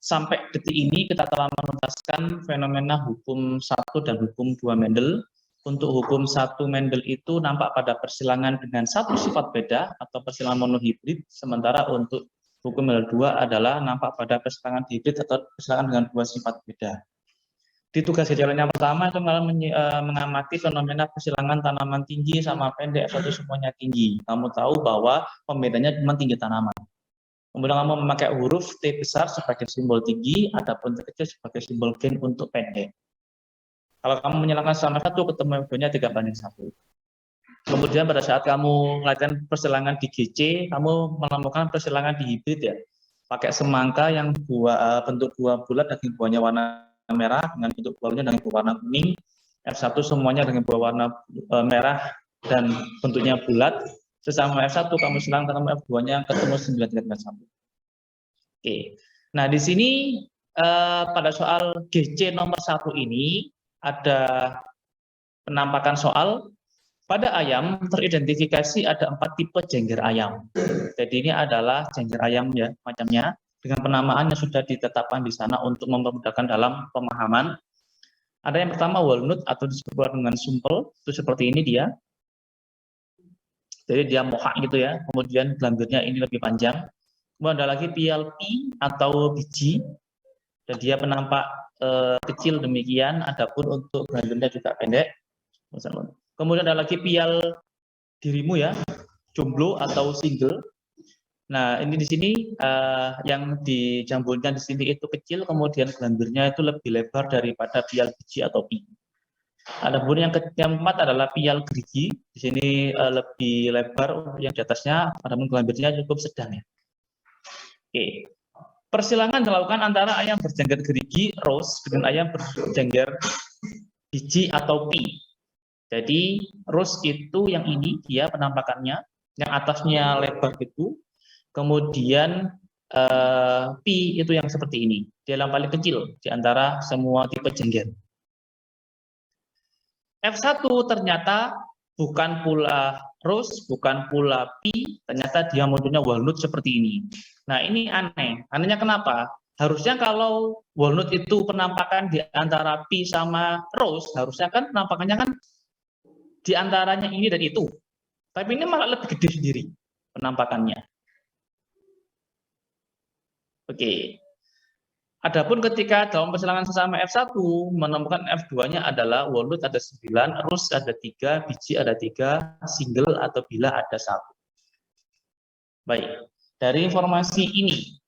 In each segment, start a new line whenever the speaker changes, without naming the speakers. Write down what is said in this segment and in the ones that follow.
sampai detik ini kita telah menuntaskan fenomena hukum 1 dan hukum 2 Mendel. Untuk hukum 1 Mendel itu nampak pada persilangan dengan satu sifat beda atau persilangan monohibrid, sementara untuk hukum Mendel 2 adalah nampak pada persilangan hibrid atau persilangan dengan dua sifat beda. Di tugas jalan yang pertama itu mengamati fenomena persilangan tanaman tinggi sama pendek, F1 semuanya tinggi. Kamu tahu bahwa pembedanya cuma tinggi tanaman. Kemudian kamu memakai huruf T besar sebagai simbol tinggi, adapun T kecil sebagai simbol gain untuk pendek. Kalau kamu menyilangkan sama satu, ketemu F2-nya 3:1. Kemudian pada saat kamu melakukan persilangan di GC, kamu menemukan persilangan di hibrid ya. Pakai semangka yang bentuk buah bulat dan buahnya warna merah dengan bentuk buahnya dengan berwarna kuning, F1 semuanya dengan berwarna merah dan bentuknya bulat. Sesama F1 kamu silang ketemu F2-nya ketemu 9:1. Oke. Nah, di sini pada soal GC nomor 1 ini ada penampakan soal pada ayam teridentifikasi ada 4 tipe jengger ayam. Jadi ini adalah jengger ayam ya macamnya, dengan penamaan yang sudah ditetapkan di sana untuk memudahkan dalam pemahaman. Ada yang pertama walnut atau disebut dengan sumpel, itu seperti ini dia. Jadi dia mohak gitu ya, kemudian gelambirnya ini lebih panjang. Kemudian ada lagi PLP atau biji, dan dia penampak kecil demikian, adapun untuk gelambirnya juga pendek. Kemudian ada lagi pial dirimu ya, jomblo atau single. Nah, ini di sini yang dijambulnya di sini itu kecil, kemudian gelambirnya itu lebih lebar daripada pial biji atau pi. Adapun yang keempat adalah pial gerigi, di sini lebih lebar yang di atasnya, adapun gelambirnya cukup sedang ya. Oke. Persilangan dilakukan antara ayam berjengger gerigi rose dengan ayam berjengger biji atau pi. Jadi rose itu yang ini dia penampakannya, yang atasnya lebar itu. Kemudian pi itu yang seperti ini, dia yang paling kecil di antara semua tipe jengger. F1 ternyata bukan pula rose, bukan pula pi, ternyata dia modelnya walnut seperti ini. Nah ini aneh, anehnya kenapa? Harusnya kalau walnut itu penampakan di antara pi sama rose, harusnya kan penampakannya kan di antaranya ini dan itu. Tapi ini malah lebih gede sendiri penampakannya. Oke. Adapun ketika dalam persilangan sesama F1 menemukan F2-nya adalah walnut ada 9, rose ada 3, biji ada 3, single atau bila ada 1. Baik, dari informasi ini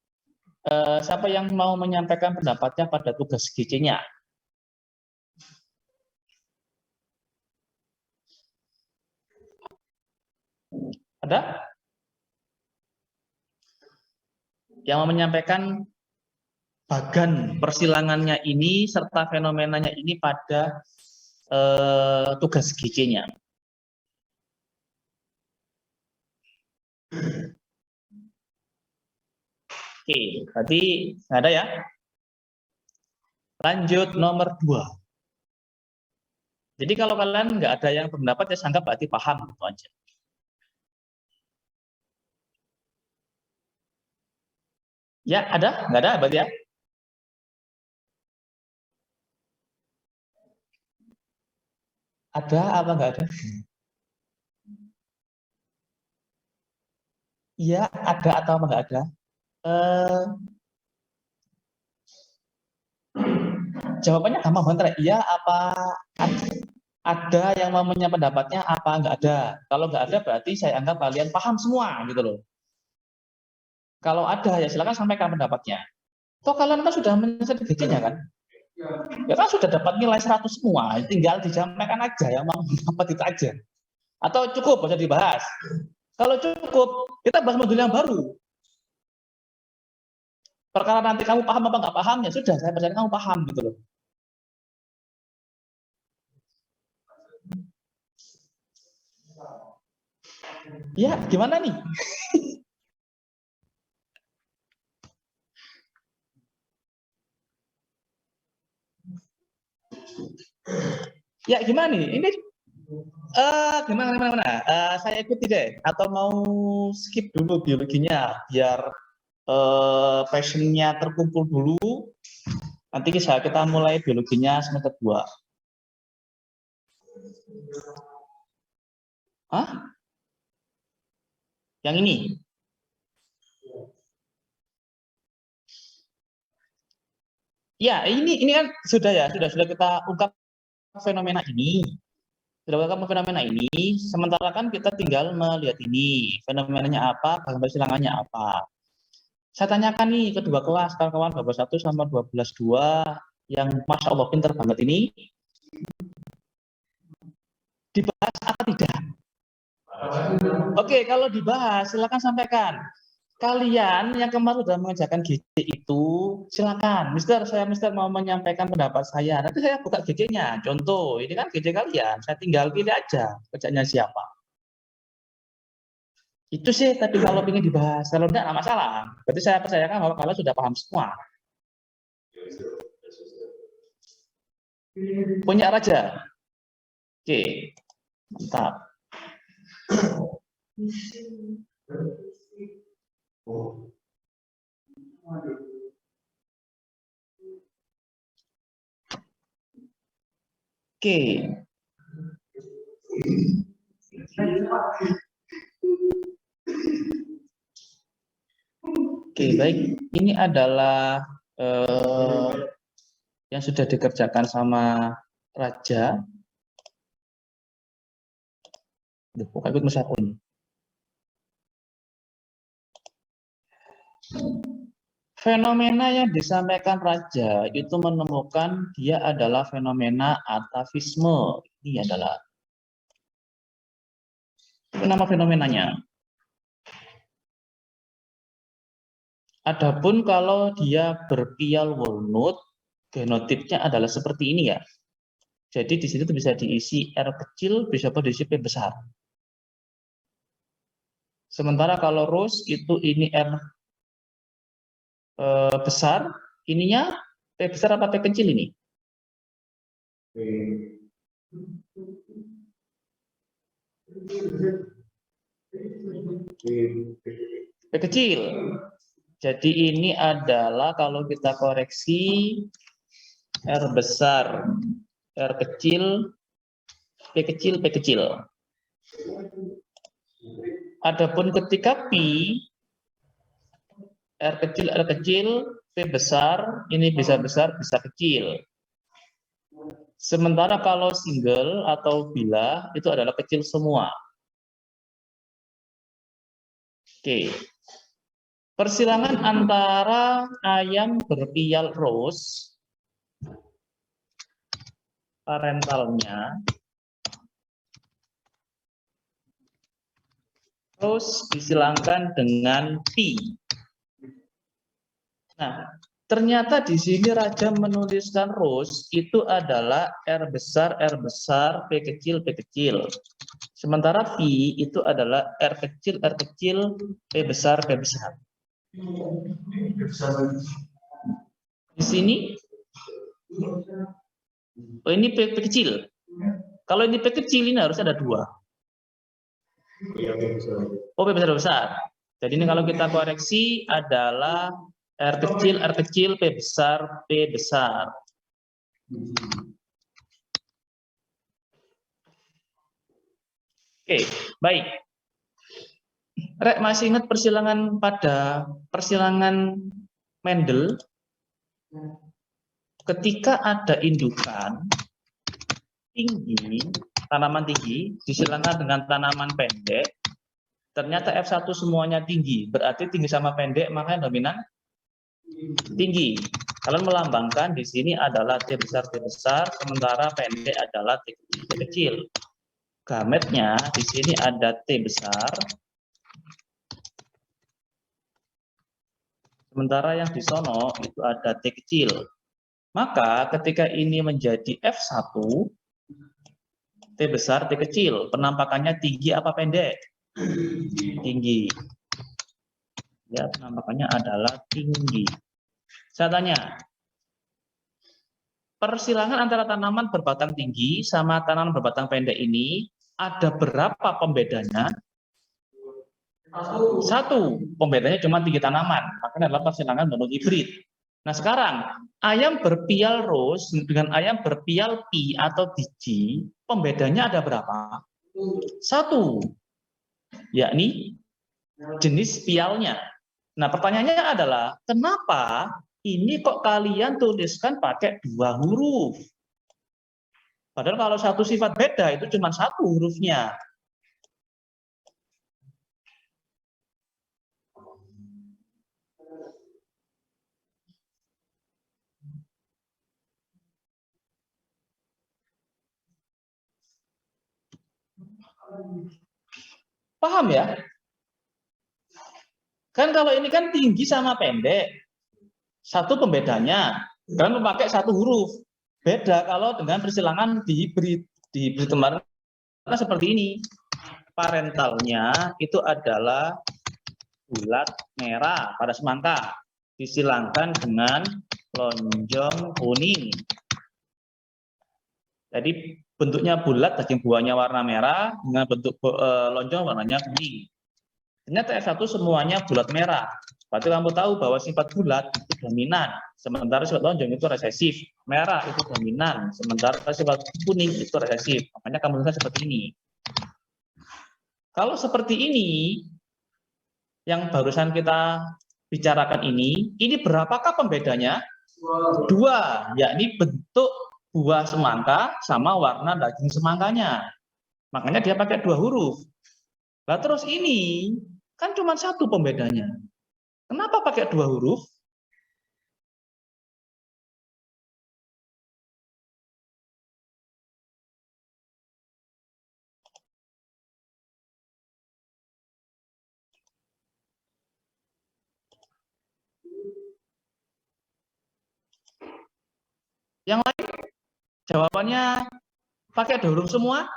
siapa yang mau menyampaikan pendapatnya pada tugas GC-nya? Ada? Yang mau menyampaikan bagan persilangannya ini serta fenomenanya ini pada tugas GC-nya. Oke, berarti nggak ada ya. Lanjut nomor 2. Jadi kalau kalian nggak ada yang berpendapat, ya anggap berarti paham gitu aja. Ya, ada? Nggak ada berarti ya? Ada apa nggak ada? Iya, ada atau apa nggak ada? Jawabannya gampang banget. Iya apa ada yang mau menyampaikan pendapatnya apa nggak ada? Kalau nggak ada berarti saya anggap kalian paham semua gitu loh. Kalau ada ya silakan sampaikan pendapatnya. Toh kalian kan sudah menyelesaikan GC-nya kan? Ya kan sudah dapat nilai 100 semua, tinggal disampaikan aja yang mau dapat itu aja. Atau cukup bisa dibahas. Kalau cukup, kita bahas modul yang baru. Perkara nanti kamu paham apa nggak paham, ya sudah, saya percaya kamu paham gitu loh. Ya, gimana nih? Ya, gimana nih? Ini gimana? Saya ikuti deh, atau mau skip dulu biologinya biar passionnya terkumpul dulu. Nanti kita mulai biologinya semester 2. Hah? Yang ini? Ya, ini kan sudah kita ungkap fenomena ini. Fenomena ini, sementara kan kita tinggal melihat ini, fenomenanya apa, persilangannya apa. Saya tanyakan nih kedua kelas, kawan-kawan 12.1 sama 12.2 yang Masya Allah pinter banget ini, dibahas apa tidak? Oke, kalau dibahas, silakan sampaikan. Kalian yang kemarin sudah mengerjakan GC itu, silakan. Saya mau menyampaikan pendapat saya. Nanti saya buka GC-nya. Contoh, ini kan GC kalian. Saya tinggal pilih aja kerjanya siapa. Itu sih, tapi kalau ingin dibahas. Kalau tidak, masalah. Berarti saya percayakan bahwa kalian sudah paham semua. Punya raja. Oke, mantap. Oke. Oke, baik. Ini adalah yang sudah dikerjakan sama Raja. Bukan ikut mesakun. Fenomena yang disampaikan Raja itu menemukan dia adalah fenomena atavisme. Ini adalah nama fenomenanya. Adapun kalau dia berpial walnut, genotipnya adalah seperti ini ya. Jadi di sini tuh bisa diisi R kecil, bisa diisi P besar. Sementara kalau rose itu ini R besar, ininya P besar apa P kecil ini? P kecil. Jadi ini adalah kalau kita koreksi R besar, R kecil, P kecil, P kecil. Adapun ketika P, R kecil, P besar, ini bisa besar, bisa kecil. Sementara kalau single atau bilah, itu adalah kecil semua. Oke. Persilangan antara ayam berpial rose, parentalnya, terus disilangkan dengan P. Nah, ternyata di sini Raja menuliskan rose itu adalah R besar, P kecil, P kecil. Sementara P itu adalah R kecil, P besar, P besar. Di sini, oh ini P kecil. Kalau ini P kecil, ini harus ada 2. Oh, P besar. Jadi ini kalau kita koreksi adalah R kecil, P besar, P besar. Oke, baik. Rek, masih ingat persilangan Mendel? Ketika ada indukan tinggi, tanaman tinggi, disilangkan dengan tanaman pendek, ternyata F1 semuanya tinggi, berarti tinggi sama pendek, makanya dominan tinggi. Kalian melambangkan di sini adalah T besar, sementara pendek adalah T kecil. Gametnya di sini ada T besar, sementara yang di sono itu ada T kecil. Maka ketika ini menjadi F1, T besar, T kecil, penampakannya tinggi apa pendek? Tinggi. Ya, penampakannya adalah tinggi. Saya tanya, persilangan antara tanaman berbatang tinggi sama tanaman berbatang pendek ini ada berapa pembedanya? Satu, pembedanya cuma tinggi tanaman, makanya adalah persilangan monohibrid. Nah sekarang, ayam berpial rose dengan ayam berpial pi atau biji, pembedanya ada berapa? Satu, yakni jenis pialnya. Nah pertanyaannya adalah, kenapa ini kok kalian tuliskan pakai 2 huruf? Padahal kalau satu sifat beda itu cuma 1 hurufnya. Paham ya? Kan kalau ini kan tinggi sama pendek. Satu pembedanya. Kalian memakai 1 huruf. Beda kalau dengan persilangan di hibrid. Di hibrid kemarin seperti ini. Parentalnya itu adalah bulat merah pada semangka. Disilangkan dengan lonjong kuning. Jadi bentuknya bulat, daging buahnya warna merah, dengan bentuk lonjong warnanya kuning. Ternyata F1 semuanya bulat merah. Berarti kamu tahu bahwa sifat bulat itu dominan, sementara sifat lonjong itu resesif. Merah itu dominan, sementara sifat kuning itu resesif. Makanya kamu lihat seperti ini. Kalau seperti ini, yang barusan kita bicarakan ini berapakah pembedanya? 2, yakni bentuk buah semangka sama warna daging semangkanya. Makanya dia pakai 2 huruf. Nah terus ini kan cuma 1 pembedanya. Kenapa pakai 2 huruf? Yang lain jawabannya pakai 2 huruf semua.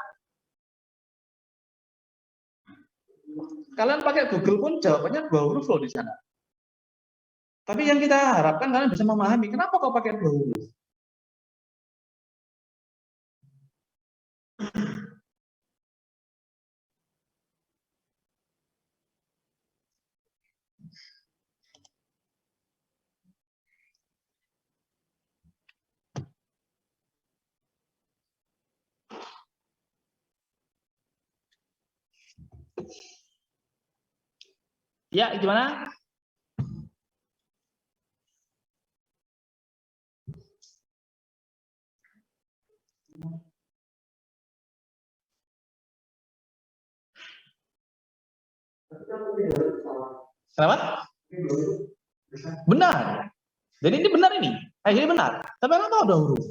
Kalian pakai Google pun jawabannya 2 huruf loh di sana. Tapi yang kita harapkan kalian bisa memahami kenapa kau pakai 2 huruf. Ya, gimana? Kenapa? Benar. Jadi ini benar ini. Ini benar. Tapi kenapa ada huruf?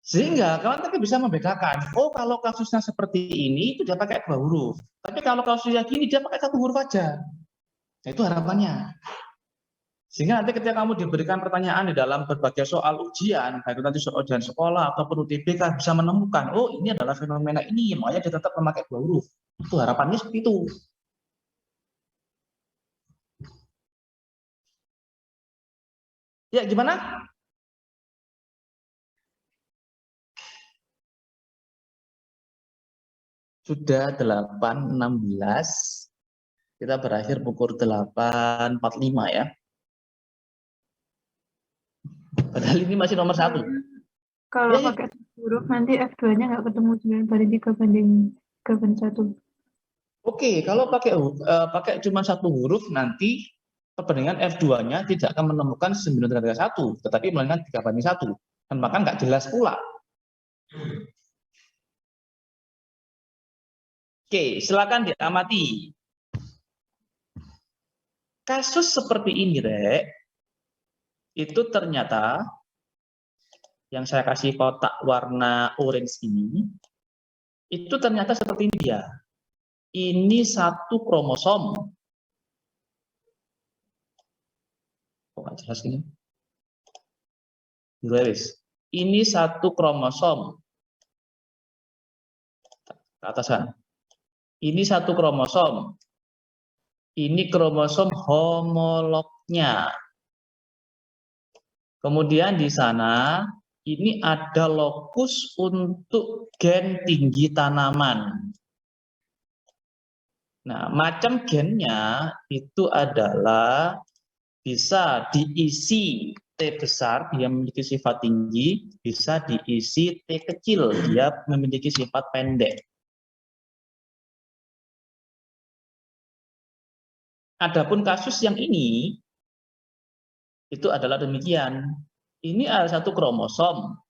Sehingga kalian tadi bisa membedakan. Oh, kalau kasusnya seperti ini itu dia pakai 2 huruf. Tapi kalau kasusnya gini dia pakai 1 huruf aja. Nah, itu harapannya. Sehingga nanti ketika kamu diberikan pertanyaan di dalam berbagai soal ujian, baik nanti soal ujian sekolah ataupun UTBK bisa menemukan, oh ini adalah fenomena ini, makanya dia tetap memakai 2 huruf. Itu harapannya seperti itu. Ya, gimana? Sudah 8.16. Kita berakhir pukul 8.45 ya. Padahal ini masih nomor 1.
Kalau pakai huruf nanti F2-nya nggak ketemu 9/3 banding 3/1.
Oke, kalau pakai cuma 1 huruf nanti perbandingan F2-nya tidak akan menemukan 9/1, tetapi melainkan 3/1. Dan maka nggak jelas pula. Oke, silakan diamati. Kasus seperti ini, Rek, itu ternyata yang saya kasih kotak warna orange ini, itu ternyata seperti ini dia. Ini 1 kromosom. Kok nggak jelas ini? Ini 1 kromosom. Ke atasan. Ini 1 kromosom. Ini kromosom homolognya. Kemudian di sana ini ada lokus untuk gen tinggi tanaman. Nah, macam gennya itu adalah bisa diisi T besar, dia memiliki sifat tinggi, bisa diisi T kecil, dia memiliki sifat pendek. Adapun kasus yang ini, itu adalah demikian. Ini ada satu kromosom,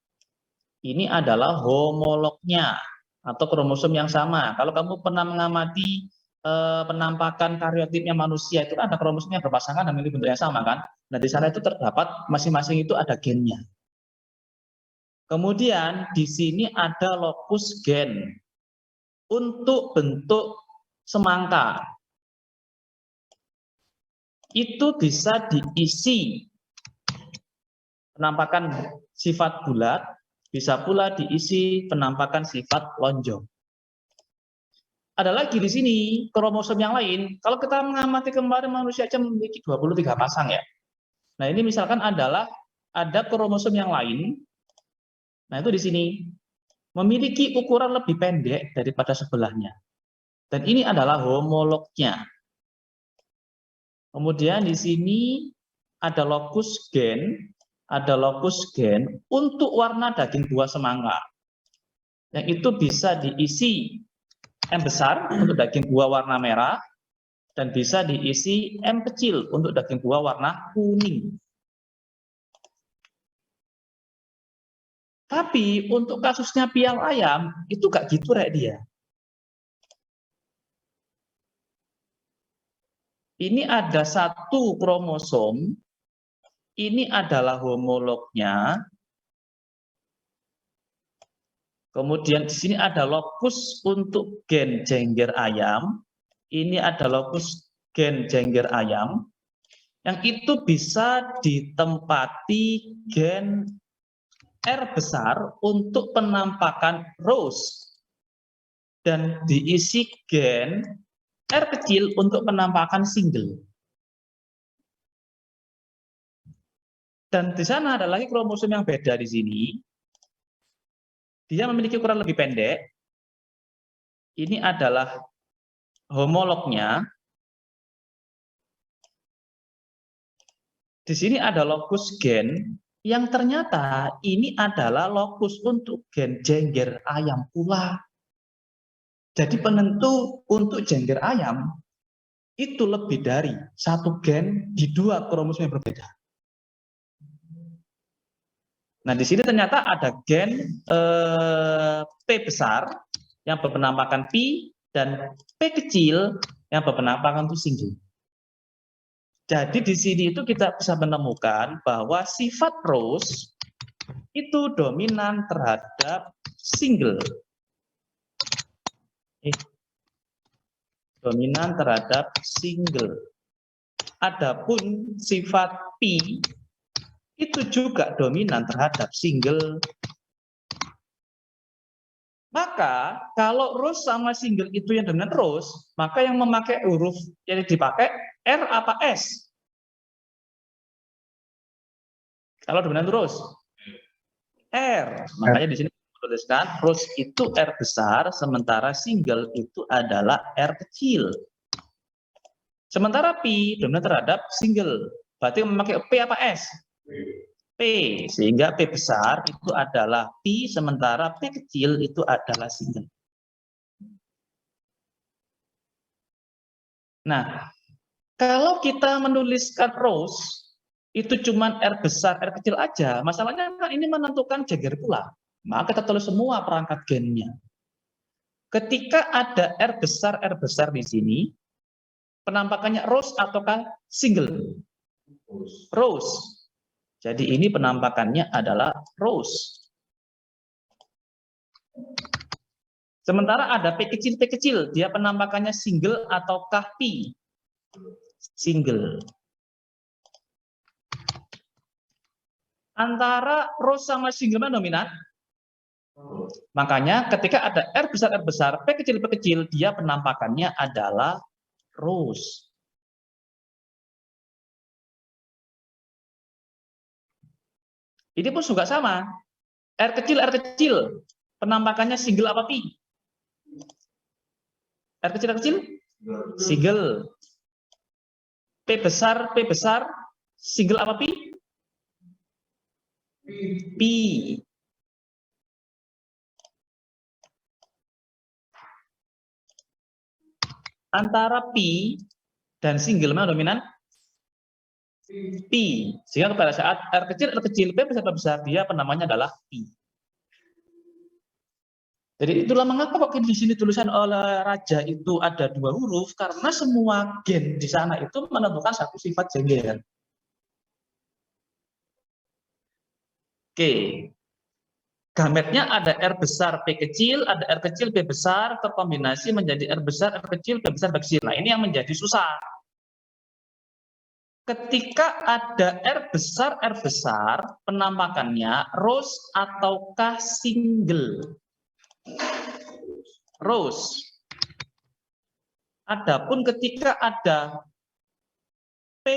ini adalah homolognya, atau kromosom yang sama. Kalau kamu pernah mengamati penampakan karyotipnya manusia, itu ada kromosomnya berpasangan dan memiliki bentuk yang sama kan? Nah, di sana itu terdapat masing-masing itu ada gennya. Kemudian di sini ada lokus gen untuk bentuk semangka. Itu bisa diisi penampakan sifat bulat, bisa pula diisi penampakan sifat lonjong. Ada lagi di sini kromosom yang lain. Kalau kita mengamati kemarin manusia aja memiliki 23 pasang ya. Nah, ini misalkan adalah ada kromosom yang lain. Nah, itu di sini memiliki ukuran lebih pendek daripada sebelahnya. Dan ini adalah homolognya. Kemudian di sini ada lokus gen untuk warna daging buah semangka. Yang itu bisa diisi M besar untuk daging buah warna merah, dan bisa diisi M kecil untuk daging buah warna kuning. Tapi untuk kasusnya pial ayam, itu gak gitu rek dia. Ini ada satu kromosom, ini adalah homolognya. Kemudian di sini ada lokus untuk gen jengger ayam. Ini ada lokus gen jengger ayam. Yang itu bisa ditempati gen R besar untuk penampakan rose. Dan diisi gen R kecil untuk penampakan single. Dan di sana ada lagi kromosom yang beda di sini. Dia memiliki ukuran lebih pendek. Ini adalah homolognya. Di sini ada lokus gen yang ternyata ini adalah lokus untuk gen jengger ayam pula. Jadi penentu untuk jengger ayam itu lebih dari satu gen di dua kromosom yang berbeda. Nah, di sini ternyata ada gen P besar yang berpenampakan pi dan P kecil yang berpenampakan itu single. Jadi di sini itu kita bisa menemukan bahwa sifat rose itu dominan terhadap single. Dominan terhadap single. Adapun sifat pi itu juga dominan terhadap single. Maka kalau rose sama single itu yang dominan rose, maka yang memakai huruf yang dipakai R apa S? Kalau dominan rose, R. Makanya di sini tuliskan rose itu R besar, sementara single itu adalah R kecil. Sementara pi dominan terhadap single, berarti memakai P apa S? P, sehingga P besar itu adalah pi, sementara P kecil itu adalah single. Nah, kalau kita menuliskan rose, itu cuma R besar, R kecil aja, masalahnya kan ini menentukan jengger pula. Maka kita tulis semua perangkat gennya. Ketika ada R besar di sini, penampakannya rose ataukah single? Rose. Jadi ini penampakannya adalah rose. Sementara ada P kecil, dia penampakannya single ataukah pi? Single. Antara rose sama single mana dominan? Makanya ketika ada R besar, P kecil, dia penampakannya adalah rose. Ini pun juga sama. R kecil, penampakannya single apa pi? R kecil, Single. P besar, single apa pi? Pi. Antara pi dan single mana dominan? Pi. Sehingga pada saat R kecil, P besar, dia penamanya adalah pi. Jadi itulah mengapa kok di sini tulisan oleh Raja itu ada 2 huruf, karena semua gen di sana itu menentukan satu sifat jengger. Oke. Gametnya ada R besar, P kecil, ada R kecil, P besar, terkombinasi menjadi R besar, R kecil, P besar, P kecil. Nah, ini yang menjadi susah. Ketika ada R besar, penampakannya rows ataukah single? Rows. Adapun ketika ada P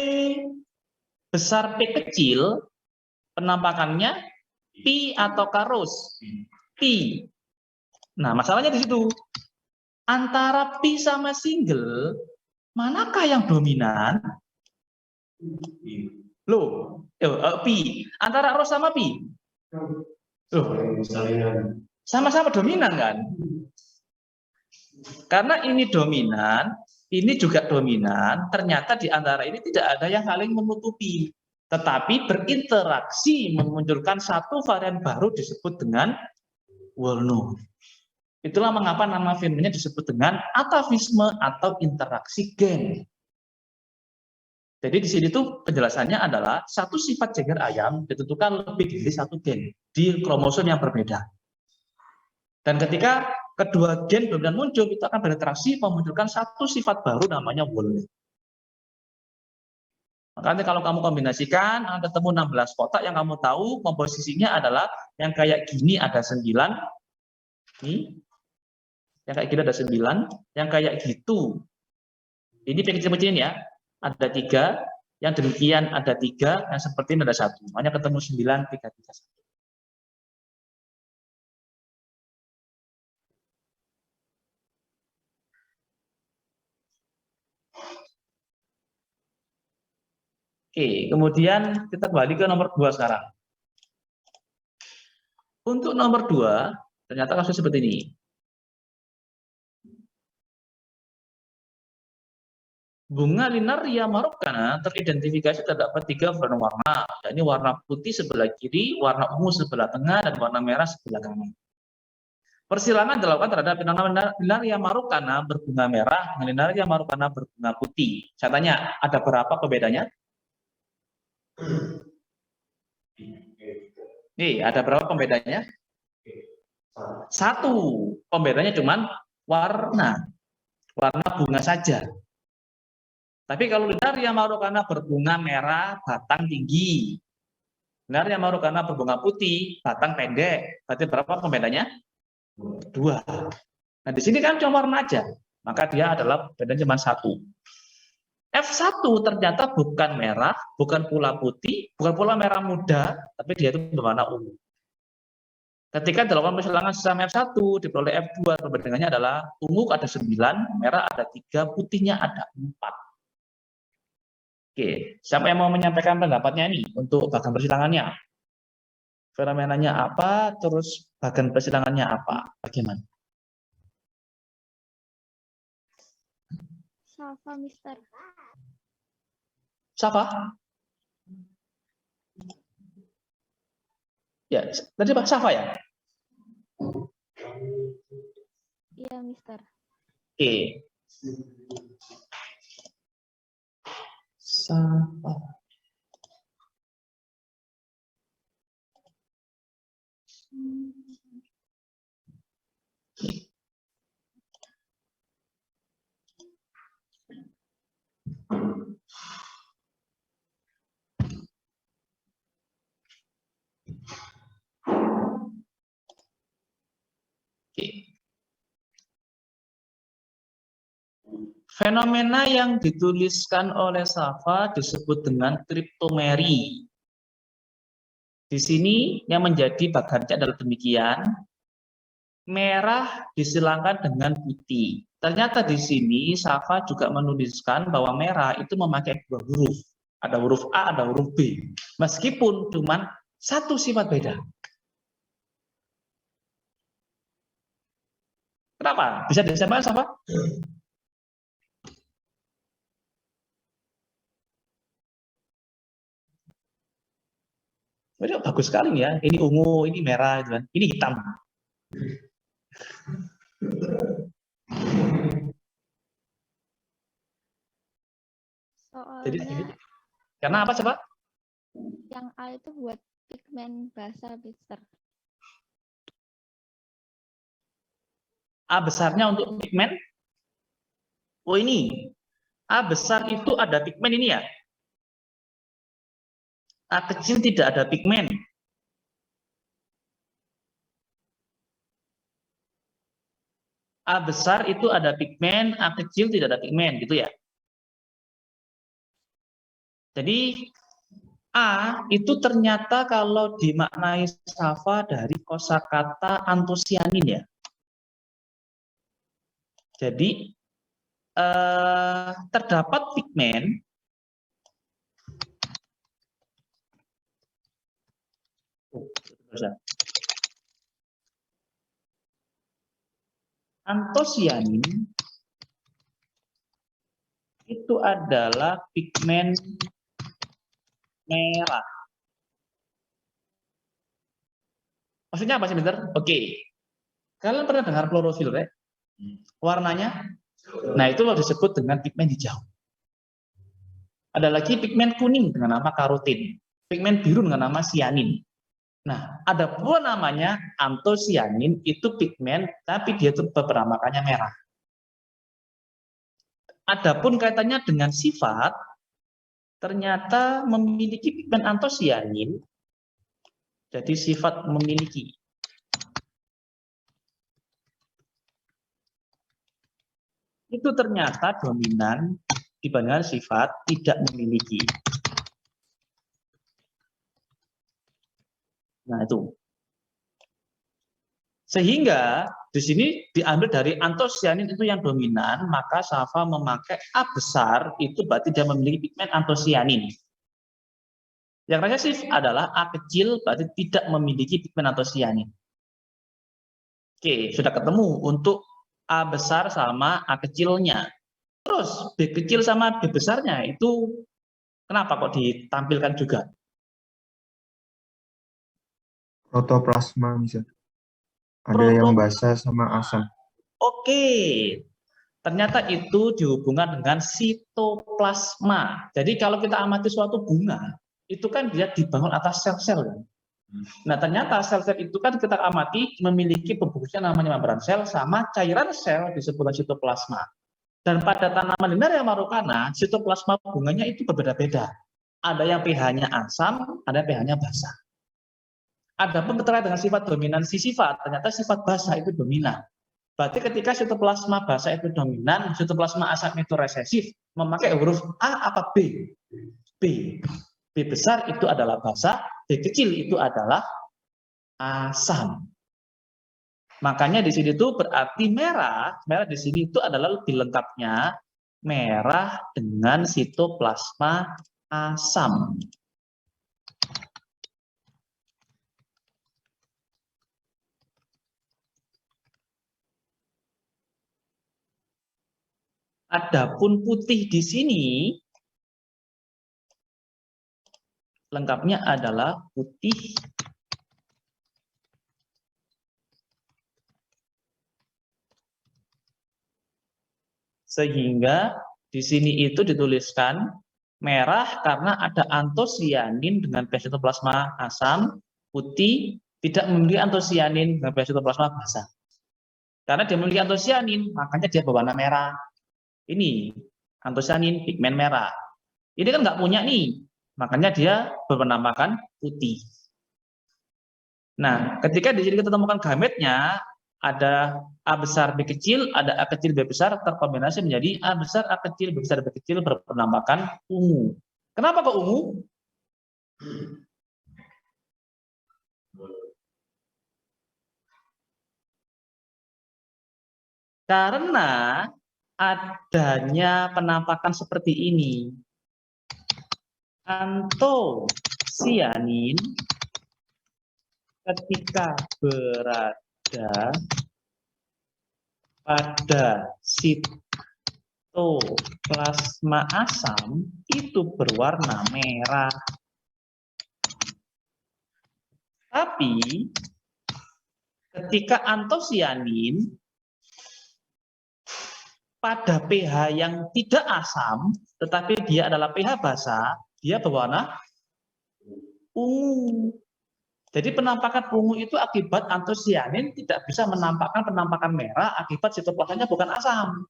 besar, P kecil, penampakannya pi ataukah rows? Pi. Nah, masalahnya di situ. Antara pi sama single, manakah yang dominan? Loh, pi. Antara rows sama pi? Loh, sama-sama dominan kan? Karena ini dominan, ini juga dominan, ternyata di antara ini tidak ada yang saling menutupi, tetapi berinteraksi memunculkan satu varian baru disebut dengan Wolno. Itulah mengapa nama filmnya disebut dengan atavisme atau interaksi gen. Jadi di sini tuh penjelasannya adalah satu sifat jengger ayam ditentukan lebih dari satu gen di kromosom yang berbeda. Dan ketika kedua gen dominan muncul, itu akan berinteraksi memunculkan satu sifat baru namanya Wolno. Makanya kalau kamu kombinasikan, ketemu 16 kotak yang kamu tahu komposisinya adalah yang kayak gini ada 9, nih, yang kayak gini ada 9, yang kayak gitu. Ini kecil-kecil ini ya, ada 3, yang demikian ada 3, yang seperti ini ada 1. Makanya ketemu 9, 3, 3, 1. Oke, kemudian kita kembali ke nomor 2 sekarang. Untuk nomor 2, ternyata kasusnya seperti ini. Bunga Linaria maroccana teridentifikasi terdapat 3 warna, yakni warna putih sebelah kiri, warna ungu sebelah tengah, dan warna merah sebelah kanan. Persilangan dilakukan terhadap Linaria maroccana berbunga merah dengan Linaria maroccana berbunga putih. Saya tanya, ada berapa pembedanya? Nih, ada berapa pembedanya? 1. Pembedanya cuma warna bunga saja. Tapi kalau Linaria maroccana berbunga merah, batang tinggi. Linaria maroccana berbunga putih, batang pendek. Berarti berapa pembedanya? 2. Nah, di sini kan cuma warna aja. Maka dia adalah bedanya cuma 1. F1 ternyata bukan merah, bukan pula putih, bukan pula merah muda, tapi dia itu berwarna ungu. Ketika dilakukan persilangan sesama F1, diperoleh F2, perbandingannya adalah ungu ada 9, merah ada 3, putihnya ada 4. Oke, siapa yang mau menyampaikan pendapatnya ini untuk bagan persilangannya? Fenomenanya apa, terus bagan persilangannya apa? Bagaimana?
Safa, Mister.
Safa? Ya, tadi Pak Safa ya?
Iya, Mister.
Oke. Safa. Fenomena yang dituliskan oleh Safa disebut dengan triptomeri. Di sini yang menjadi bagannya adalah demikian. merah disilangkan dengan putih. Ternyata di sini Safa juga menuliskan bahwa merah itu memakai dua huruf. Ada huruf A, ada huruf B. Meskipun cuma satu sifat beda. Kenapa? Bisa disampaikan, Safa? Ini bagus sekali ya. Ini ungu, ini merah, gitu kan. Ini hitam. Jadi
Soalnya
karena apa, coba?
yang A itu buat pigmen basah, Mister.
A besarnya untuk pigmen. Oh ini. A besar itu ada pigmen ini ya. A kecil tidak ada pigmen. A besar itu ada pigmen, A kecil tidak ada pigmen, gitu ya. Jadi A itu ternyata kalau dimaknai Safa dari kosakata antosianin ya. Jadi terdapat pigmen antosianin itu adalah pigmen merah. Maksudnya apa sih, Mister? Oke. Kalian pernah dengar klorofil, Rek? Warnanya? Nah, itu disebut dengan pigmen hijau. Ada lagi pigmen kuning dengan nama karotin. Pigmen biru dengan nama sianin. Nah, ada pula namanya antosianin, itu pigmen, tapi dia itu berpenampakannya merah. Adapun kaitannya dengan sifat, ternyata memiliki pigmen antosianin, jadi sifat memiliki. Itu ternyata dominan dibandingkan sifat tidak memiliki. Nah, itu. Sehingga di sini diambil dari antosianin itu yang dominan, maka Safa memakai A besar itu berarti dia memiliki pigmen antosianin. Yang resesif adalah A kecil berarti tidak memiliki pigmen antosianin. Oke, sudah ketemu untuk A besar sama A kecilnya. Terus B kecil sama B besarnya itu kenapa kok ditampilkan juga?
Protoplasma bisa. Ada yang basah sama asam.
Oke, ternyata itu dihubungkan dengan sitoplasma. Jadi kalau kita amati suatu bunga, itu kan dia dibangun atas sel-sel kan. Nah, ternyata sel-sel itu kan kita amati memiliki pembungkusnya namanya membran sel sama cairan sel disebut sitoplasma. Dan pada tanaman Linaria marokana, sitoplasma bunganya itu berbeda-beda. Ada yang pH-nya asam, ada yang pH-nya basah. Adapun terkait dengan sifat dominansi sifat, ternyata sifat basah itu dominan. Berarti ketika sitoplasma basah itu dominan, sitoplasma asam itu resesif, memakai huruf A apa B? B. B besar itu adalah basah, B kecil itu adalah asam. Makanya di sini itu berarti merah di sini itu adalah lebih lengkapnya merah dengan sitoplasma asam. Adapun putih di sini lengkapnya adalah putih sehingga di sini itu dituliskan merah karena ada antosianin dengan pH sitoplasma asam, putih tidak memiliki antosianin dengan pH sitoplasma basah. Karena dia memiliki antosianin, makanya dia berwarna merah. Ini antosianin pigmen merah. Ini kan nggak punya nih, makanya dia berpenampakan putih. Nah, ketika di sini kita temukan gametnya, ada A besar B kecil, ada A kecil B besar, terkombinasi menjadi A besar A kecil B besar B kecil berpenampakan ungu. Kenapa kok ungu? Karena adanya penampakan seperti ini. Antosianin ketika berada pada sitoplasma asam itu berwarna merah. Tapi ketika antosianin pada pH yang tidak asam, tetapi dia adalah pH basa, dia berwarna ungu. Jadi penampakan ungu itu akibat antosianin tidak bisa menampakkan penampakan merah akibat sitoplasmanya bukan asam.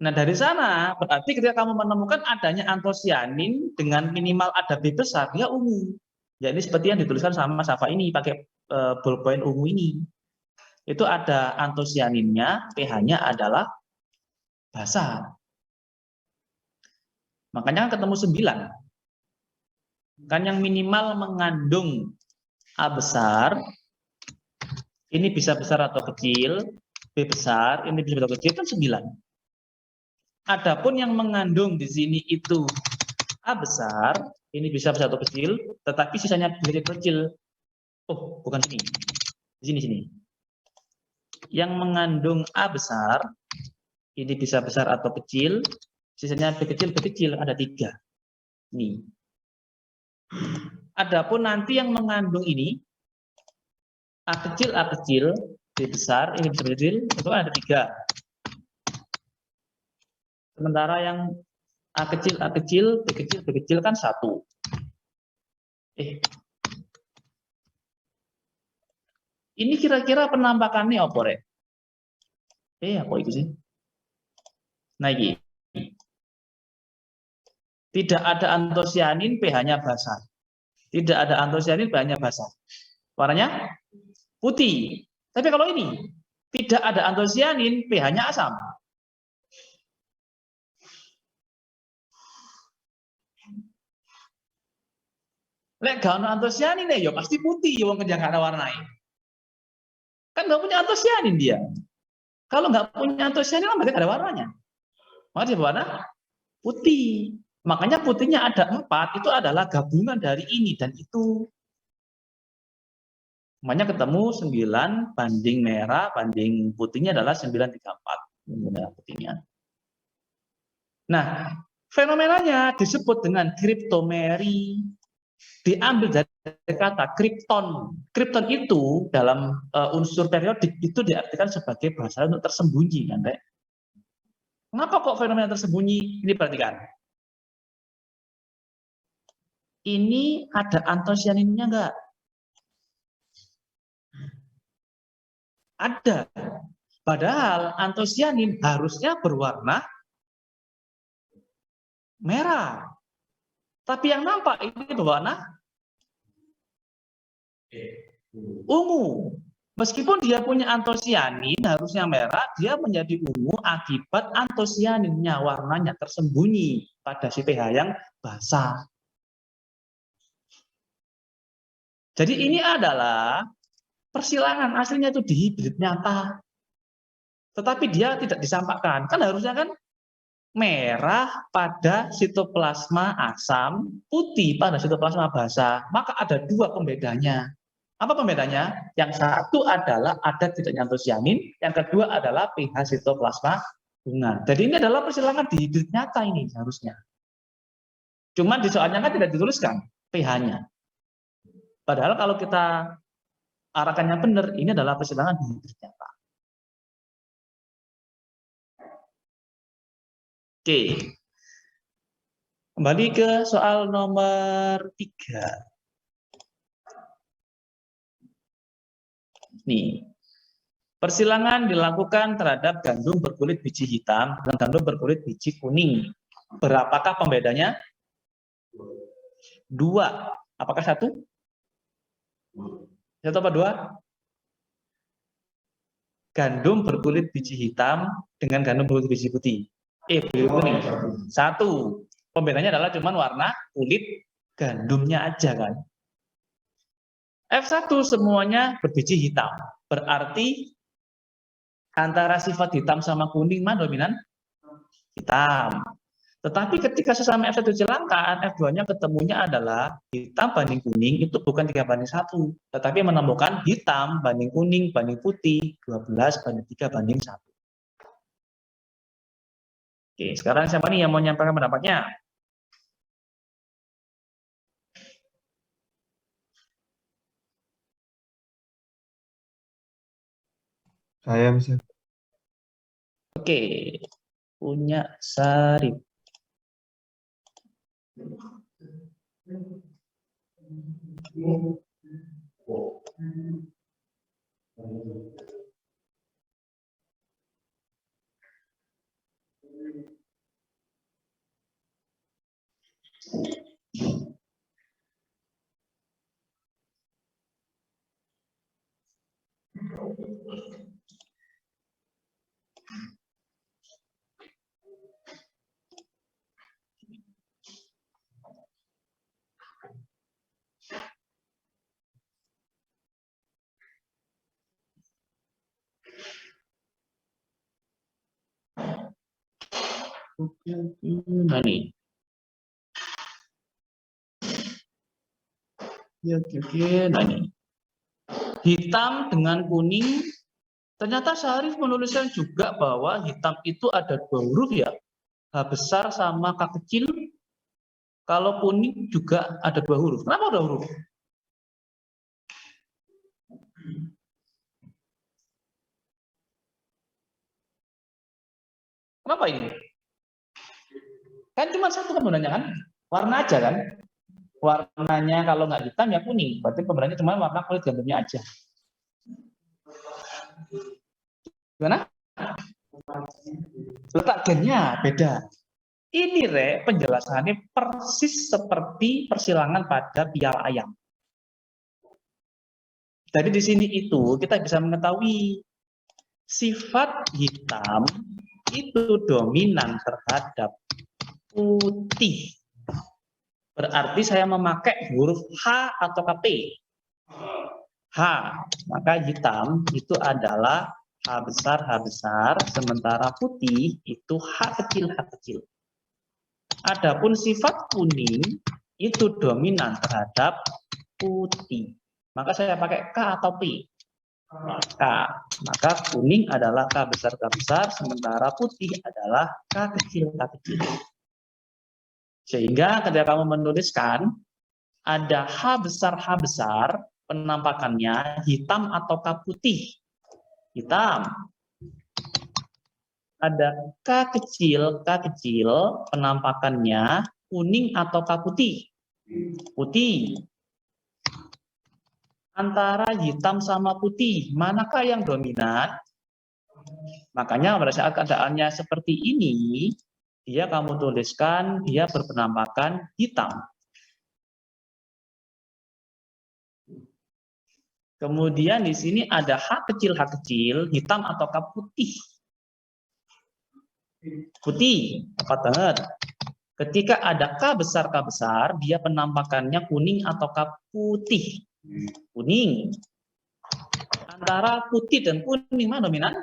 Nah, dari sana berarti ketika kamu menemukan adanya antosianin dengan minimal ada B besar, dia ungu. Ya, ini seperti yang dituliskan sama Safa ini pakai ballpoint ungu ini. Itu ada antosianinnya, pH-nya adalah basa. Makanya kan ketemu 9. Kan yang minimal mengandung A besar, ini bisa besar atau kecil, B besar, ini bisa besar atau kecil, kan 9. Adapun yang mengandung di sini itu A besar, ini bisa besar atau kecil, tetapi sisanya kecil. Oh, bukan sini. Di sini. Yang mengandung A besar, ini bisa besar atau kecil, sisanya B kecil, ada 3. Nih. Adapun nanti yang mengandung ini, A kecil, B besar, ini bisa kecil, itu ada 3. Sementara yang A kecil, B kecil kan 1. Ini kira-kira penampakannya apa, Rek? Apa itu sih? Nah, ini. Tidak ada antosianin, pH-nya basa. Tidak ada antosianin, pH-nya basa. Warnanya putih. Tapi kalau ini, tidak ada antosianin, pH-nya asam. Lek gak ada antosianin ya pasti putih, wong kerja gak ada warnanya. Kan nggak punya antosianin dia. Kalau nggak punya antosianin, berarti ada warnanya. Maka dia berwarna putih. Makanya putihnya ada 4, itu adalah gabungan dari ini dan itu. Makanya ketemu 9 banding merah, banding putihnya adalah 934. Merah putihnya. Nah, fenomenanya disebut dengan kriptomeri. Diambil dari kata kripton. Kripton itu dalam unsur periodik itu diartikan sebagai bahasa untuk tersembunyi, kan, Rek? Kenapa kok fenomena tersembunyi? Ini perhatikan. Ini ada antosianinnya enggak? Ada. Padahal antosianin harusnya berwarna merah. Tapi yang nampak ini berwarna ungu. Meskipun dia punya antosianin harusnya merah, dia menjadi ungu akibat antosianinnya warnanya tersembunyi pada si pH yang basa. Jadi ini adalah persilangan, aslinya itu dihibrid nyata. Tetapi dia tidak disampaikan. Kan harusnya kan merah pada sitoplasma asam, putih pada sitoplasma basa. Maka ada 2 pembedanya. Apa pembedanya? Yang satu adalah ada tidaknya antosianin, yang kedua adalah pH sitoplasma bunga. Jadi ini adalah persilangan dihibrid nyata ini harusnya. Cuma di soalnya kan tidak dituliskan pH-nya. Padahal kalau kita arahkannya benar, ini adalah persilangan dihibrid nyata. Oke. Kembali ke soal nomor 3. Nih, persilangan dilakukan terhadap gandum berkulit biji hitam dan gandum berkulit biji kuning. Berapakah pembedanya? 2. Apakah 1? 1 apa 2? Gandum berkulit biji hitam dengan gandum berkulit biji putih. Biji kuning. 1. Pembedanya adalah cuman warna kulit gandumnya aja kan. F1 semuanya berbiji hitam. Berarti antara sifat hitam sama kuning mana dominan? Hitam. Tetapi ketika sesama F1 kecelakaan, F2-nya ketemunya adalah hitam banding kuning, itu bukan 3:1, tetapi menemukan hitam banding kuning banding putih, 12:3:1. Oke, sekarang siapa nih yang mau menyampaikan pendapatnya?
Saya bisa.
Oke, punya Sarip. Nah nih. Nah nih. Hitam dengan kuning. Ternyata Syarif menuliskan juga bahwa hitam itu ada 2 huruf ya. H besar sama K kecil. Kalau kuning juga ada 2 huruf. Kenapa 2 huruf? Kenapa ini? Kan cuma satu pembenarannya kan? Warna aja kan? Warnanya kalau nggak hitam ya kuning. Berarti pembenarannya cuma warna kulit gandumnya aja. Gimana? Letak gennya beda. Ini penjelasannya persis seperti persilangan pada piala ayam. Jadi di sini itu kita bisa mengetahui sifat hitam itu dominan terhadap putih. Berarti saya memakai huruf H atau P. H, maka hitam itu adalah H besar, sementara putih itu H kecil. Adapun sifat kuning itu dominan terhadap putih. Maka saya pakai K atau P. K. Maka kuning adalah K besar, sementara putih adalah K kecil. Sehingga ketika kamu menuliskan ada H besar, penampakannya hitam atau K putih. Hitam. Ada K kecil, penampakannya kuning atau K putih. Putih. Antara hitam sama putih, manakah yang dominan? Makanya pada saat keadaannya seperti ini, dia kamu tuliskan dia berpenampakan hitam. Kemudian di sini ada H kecil, hitam atau K putih. Putih, tepat banget. Ketika ada K besar, dia penampakannya kuning atau K putih. Kuning. Antara putih dan kuning mana dominan?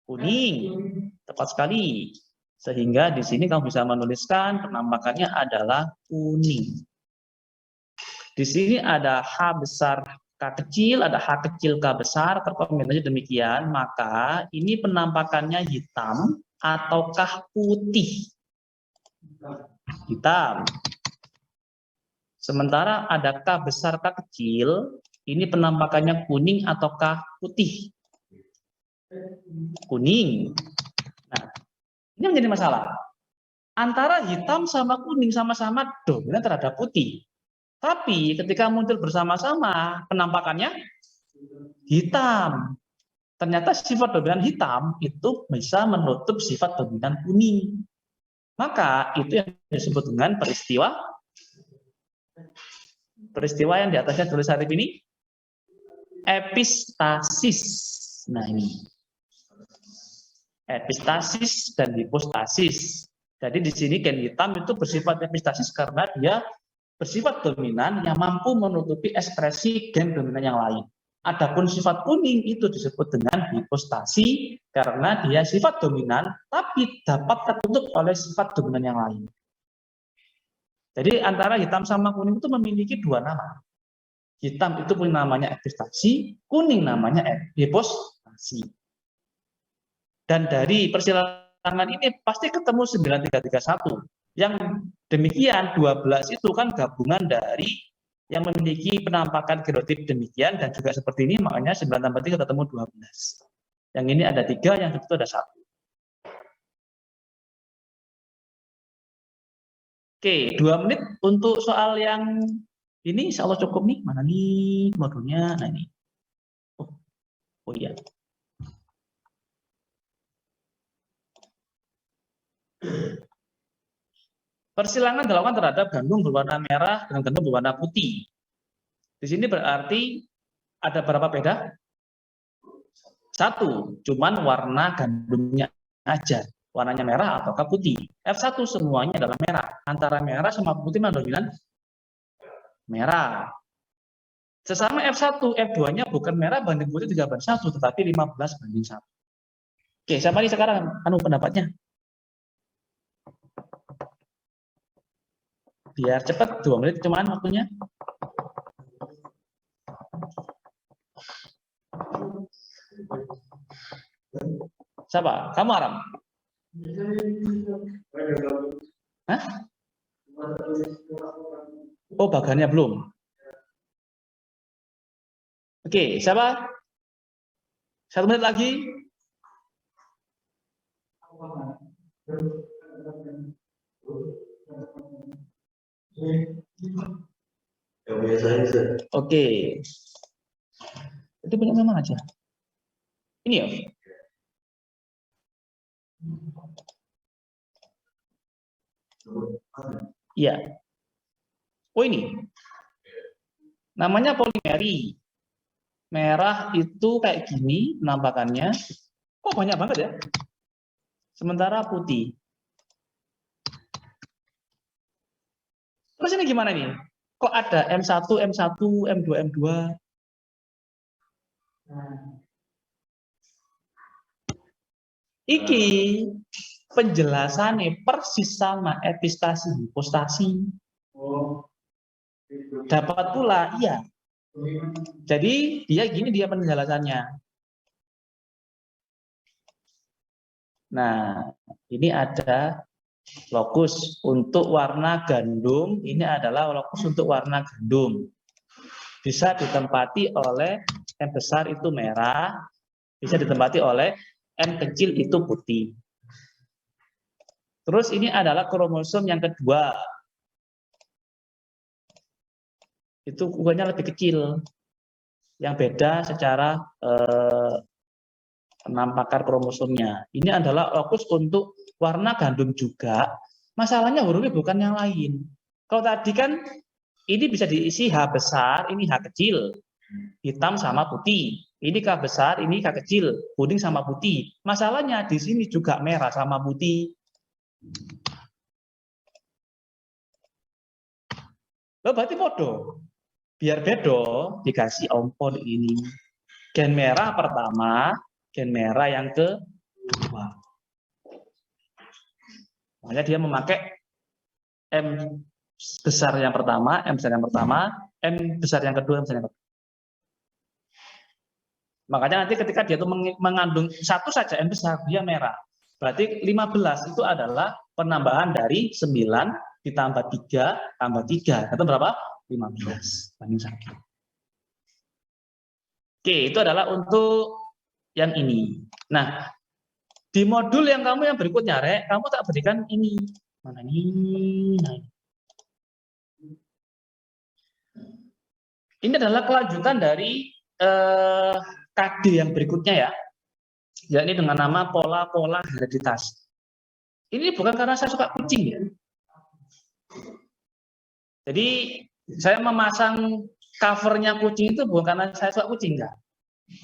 Kuning. Tepat sekali. Sehingga di sini kamu bisa menuliskan penampakannya adalah kuning. Di sini ada H besar K kecil, ada H kecil K besar, terkombinasi demikian, maka ini penampakannya hitam ataukah putih? Hitam. Sementara ada K besar K kecil, ini penampakannya kuning ataukah putih? Kuning. Nah, ini menjadi masalah. Antara hitam sama kuning sama-sama dominan terhadap putih. Tapi ketika muncul bersama-sama, penampakannya hitam. Ternyata sifat dominan hitam itu bisa menutup sifat dominan kuning. Maka itu yang disebut dengan peristiwa yang di atasnya tulis Syarif ini epistasis. Nah ini epistasis dan hipostasis. Jadi di sini gen hitam itu bersifat epistasis karena dia bersifat dominan yang mampu menutupi ekspresi gen dominan yang lain. Adapun sifat kuning itu disebut dengan hipostasi karena dia sifat dominan tapi dapat tertutup oleh sifat dominan yang lain. Jadi antara hitam sama kuning itu memiliki dua nama. Hitam itu punya namanya epistasi, kuning namanya hipostasi. Dan dari persilangan ini pasti ketemu 9331. Yang demikian 12 itu kan gabungan dari yang memiliki penampakan genotip demikian dan juga seperti ini, makanya 9 tambah 3 ketemu 12. Yang ini ada 3, yang itu ada 1. Oke, 2 menit untuk soal yang ini insya Allah cukup nih. Mana nih modulnya? Nah ini. Oh iya. Persilangan dilakukan terhadap gandum berwarna merah dengan gandum berwarna putih. Di sini berarti ada berapa beda? 1, cuman warna gandumnya aja. Warnanya merah atau putih. F1 semuanya adalah merah. Antara merah sama putih mana dominan? Merah. Sesama F1, F2-nya bukan merah banding putih 3/1, tetapi 15/1. Oke, siapa nih sekarang pendapatnya? Biar cepat, 2 menit cuman waktunya. Siapa? Kamu, Aram? Hah? Oh, bagannya belum. Oke, siapa? 1 menit lagi. Oke. Itu punya sama aja. Ini ya. Iya. Oh ini. Namanya polimeri. Merah itu kayak gini penampakannya. Kok banyak banget ya? Sementara putih. Terus ini gimana nih? Kok ada M1, M1, M2, M2? Iki penjelasannya persis sama epistasi, hipostasi. Dapat pula, iya. Jadi dia gini dia penjelasannya. Nah, ini ada lokus untuk warna gandum. Ini adalah lokus untuk warna gandum. Bisa ditempati oleh M besar itu merah, bisa ditempati oleh M kecil itu putih. Terus ini adalah kromosom yang kedua. Itu ukurannya lebih kecil. Yang beda secara penampakan kromosomnya. Ini adalah lokus untuk warna gandum juga. Masalahnya hurufnya bukan yang lain. Kalau tadi kan ini bisa diisi H besar, ini H kecil. Hitam sama putih. Ini K besar, ini K kecil. Kuning sama putih. Masalahnya di sini juga merah sama putih. Loh, berarti bodoh. Biar bedo, dikasih ompon ini. Gen merah pertama, gen merah yang kedua. Makanya dia memakai M besar yang pertama, M besar yang pertama, M besar yang kedua, M besar yang kedua. Makanya nanti ketika dia itu mengandung satu saja M besar, dia merah. Berarti 15 itu adalah penambahan dari 9 ditambah 3 tambah 3. Itu berapa? 15 banding 1. Oke, itu adalah untuk yang ini. Nah, di modul yang kamu yang berikutnya, Rek, kamu tak berikan ini. Mana ini? Nah, ini adalah kelanjutan dari KD yang berikutnya ya. Yakni dengan nama pola-pola hereditas. Ini bukan karena saya suka kucing ya. Jadi saya memasang covernya kucing itu bukan karena saya suka kucing, enggak.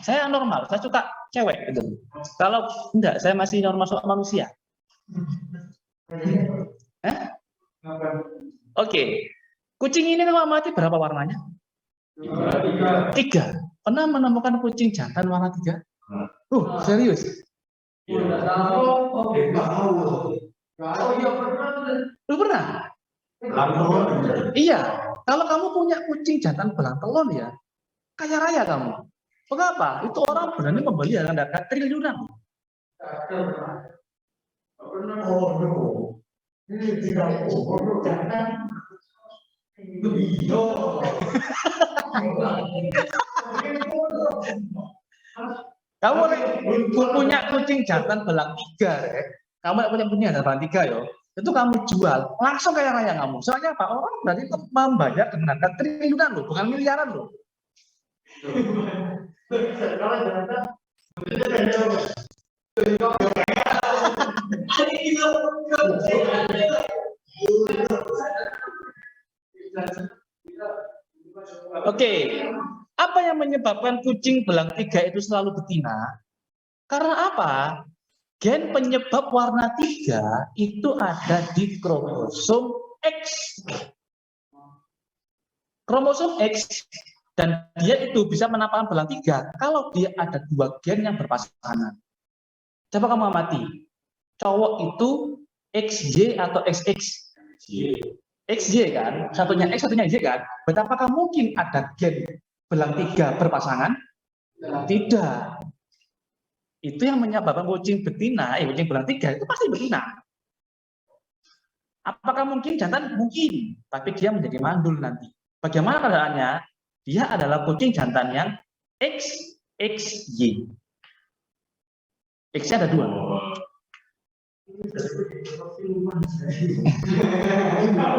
Saya normal, saya suka cewek gitu. Kalau enggak, saya masih normal suka manusia. Oke. Kucing ini kalau mati berapa warnanya? 3. Pernah menemukan kucing jantan warna 3? Serius? Lu pernah? Iya. Kalau kamu punya kucing jantan belang telon ya, kaya raya kamu. Mengapa? Itu orang berani membeli dengan harga triliunan. Kamu punya kucing jantan belang 3, Rek. Kamu punya belang 3 ya. Itu kamu jual, langsung kaya raya kamu. Soalnya apa? Orang berarti itu membayar dengan harga triliunan loh, bukan miliaran loh. Oke, apa yang menyebabkan kucing belang 3 itu selalu betina? Karena apa? Gen penyebab warna 3 itu ada di kromosom X. Kromosom X, dan dia itu bisa menampakkan belang 3 kalau dia ada 2 gen yang berpasangan. Coba kamu amati, cowok itu XY atau XX? XY kan, satunya X, satunya Y kan? Betapakah mungkin ada gen belang 3 berpasangan? Tidak. Itu yang menyebabkan kucing betina, kucing belang 3 itu pasti betina. Apakah mungkin jantan? Mungkin, tapi dia menjadi mandul nanti. Bagaimana keadaannya? Dia adalah kucing jantan yang XXY. X-nya ada 2.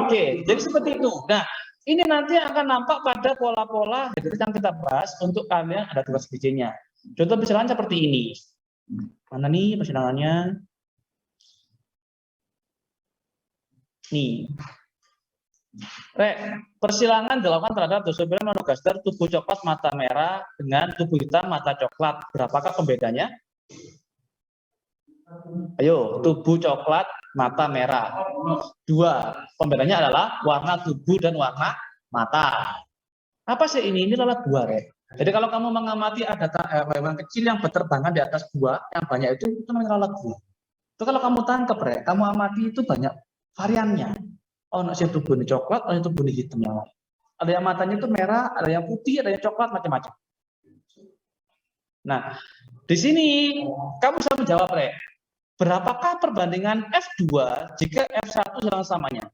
Oke, jadi seperti itu. Nah, ini nanti akan nampak pada pola-pola yang kita bahas untuk kalian ada tugas BC-nya. Contoh persilangan seperti ini. Mana nih persilangannya? Nih. Persilangan dilakukan terhadap Drosophila monogaster tubuh coklat mata merah dengan tubuh hitam mata coklat. Berapakah pembedanya? Ayo, tubuh coklat mata merah. 2. Pembedanya adalah warna tubuh dan warna mata. Apa sih ini? Ini adalah 2, Rek. Jadi kalau kamu mengamati ada hewan kecil yang berterbangan di atas buah, yang banyak itu namanya lalat buah. Itu kalau kamu tangkap, Rek, kamu amati itu banyak variannya. Oh, nasi tubuh ini coklat, ada tubuh ini hitam yang lain. Ada yang matanya itu merah, ada yang putih, ada yang coklat, macam-macam. Nah, di sini kamu bisa menjawab, Rek. Berapakah perbandingan F2 jika F1 sama-samanya?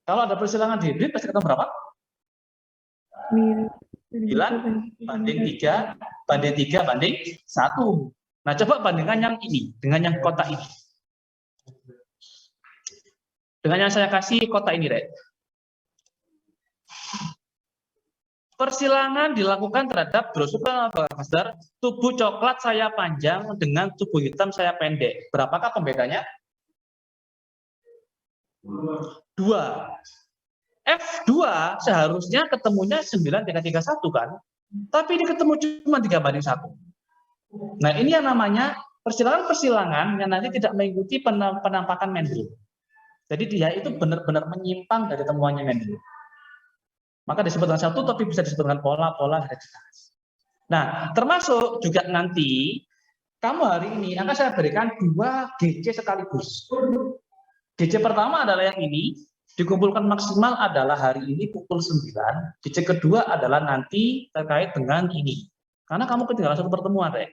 Kalau ada persilangan hibrid, pasti ketemu berapa? 9 banding 3 banding 1. Nah, coba bandingkan yang ini dengan yang kotak ini. Dengan yang saya kasih kotak ini, Rek. Persilangan dilakukan terhadap Drosophila monogaster tubuh coklat saya panjang dengan tubuh hitam saya pendek. Berapakah pembedanya? 2. F2 seharusnya ketemunya 9,331 kan? Tapi ini ketemu cuma 3:1. Nah, ini yang namanya persilangan-persilangan yang nanti tidak mengikuti penampakan Mendel. Jadi dia itu benar-benar menyimpang dari temuannya Mendel. Maka disebut dengan satu, tapi bisa disebut dengan pola-pola hereditas. Nah, termasuk juga nanti kamu hari ini akan saya berikan 2 GC sekaligus. GC pertama adalah yang ini, dikumpulkan maksimal adalah hari ini pukul 9. GC kedua adalah nanti terkait dengan ini. Karena kamu ketinggalan satu pertemuan, Rek.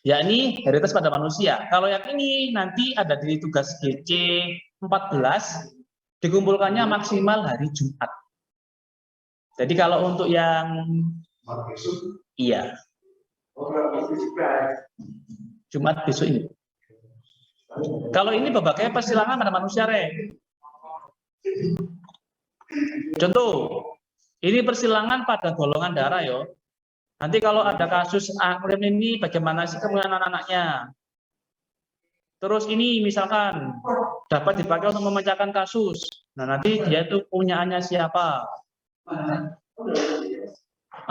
Yakni hereditas pada manusia. Kalau yang ini nanti ada di tugas GC 14, dikumpulkannya maksimal hari Jumat. Jadi kalau untuk yang iya, Jumat besok ini. Kalau ini berbagai persilangan pada manusia, Rek. Contoh, ini persilangan pada golongan darah, yo. Nanti kalau ada kasus akrim ini, bagaimana sih kemudian anak-anaknya? Terus ini misalkan dapat dipakai untuk memecahkan kasus. Nah, nanti dia itu punyaannya siapa?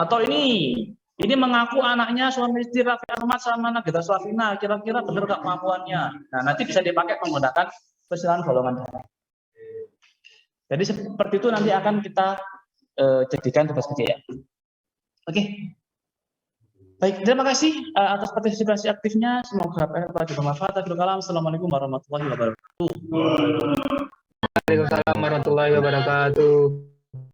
Atau ini Ini mengaku anaknya suami istri Raffi Ahmad sama Nagita Slavina, kira-kira benar nggak kemampuannya? Nah, nanti bisa dipakai menggunakan persilangan golongan darah. Jadi seperti itu nanti akan kita jadikan tugas kerja ya. Oke. Baik, terima kasih atas partisipasi aktifnya. Semoga bermanfaat. Assalamualaikum warahmatullahi wabarakatuh.
Waalaikumsalam warahmatullahi wabarakatuh.